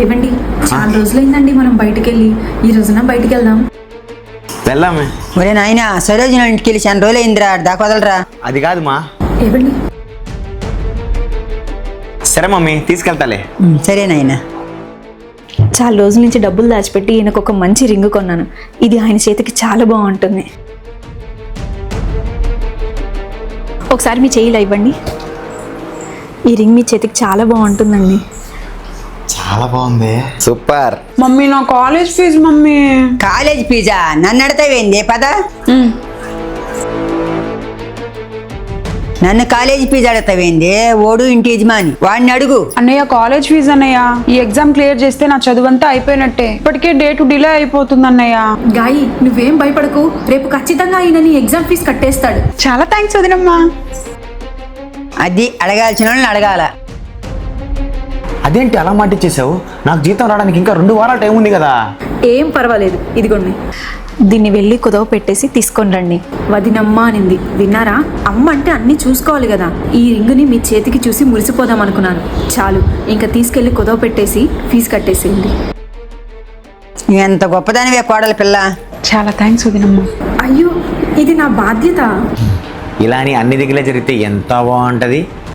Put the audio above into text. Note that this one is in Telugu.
ఏవండి చాలా రోజులైందండి మనం బయటికి వెళ్ళి, ఈ రోజున బయటికి వెళ్దాం. వెళ్దామే. ఒరే నాయన సరోజన ఇంటికి వెళ్ళి చాలా రోజులు అయిందిరా, దాకా వదలరా. అది కాదు మా. ఏవండి సరే మమ్మీ, తీసుకెళ్తాలే. సరే నాయన. చాలా రోజుల నుంచి డబ్బులు దాచిపెట్టి ఈయనకు ఒక మంచి రింగ్ కొన్నాను. ఇది ఆయన చేతికి చాలా బాగుంటుంది. ఒకసారి మీ చేయిలా ఇవ్వండి. ఈ రింగ్ మీ చేతికి చాలా బాగుంటుందండి. చాలా బాగుంది, సూపర్. మమ్మీ నా కాలేజ్ ఫీజు మమ్మీ. కాలేజ్ ఫీజా? నన్ను అడతావేంది పద. నన్ను కాలేజీ ఫీజు అడతావేంది? ఓడు ఇంటి యజమాని, వాడిని అడుగు. అన్నయ్య కాలేజ్ ఫీజు అన్నయ్య. ఈ ఎగ్జామ్ క్లియర్ చేస్తే నా చదువంతా అయిపోయినట్టే. ఇప్పటికే డేట్ డిలే అయిపోతుంది అన్నయ్య. గాయి నువ్వేం భయపడకు, రేపు ఖచ్చితంగా ఆయన నీ ఎగ్జామ్ ఫీజు కట్టేస్తాడు. చాలా థ్యాంక్స్ వదినమ్మా. అది అడగాల్సిన వాళ్ళని అడగాల. అదేంటి అలా మాట ఇచ్చేసావు? నాకు జీతం రావడానికి ఇంకా 2 వారాల టైం ఉంది కదా. ఏం పర్వాలేదు, ఇదిగోండి. దీన్ని వెళ్ళి కుదవ పెట్టేసి తీసుకొని రండి. వదినమ్మ అనింది, విన్నారా? అమ్మ అంటే అన్నీ చూసుకోవాలి కదా. ఈ రింగుని మీ చేతికి చూసి మురిసిపోదాం అనుకున్నాను. చాలు, ఇంకా తీసుకెళ్ళి కుదవ పెట్టేసి ఫీజు కట్టేసేయండి. ఎంత గొప్పదానివే కోడలి పిల్ల. చాలా థ్యాంక్స్ వదినమ్మా. అయ్యో, ఇది నా బాధ్యత. ఇలా అని అన్ని దగ్గర జరిగితే ఎంత బాగుంటది.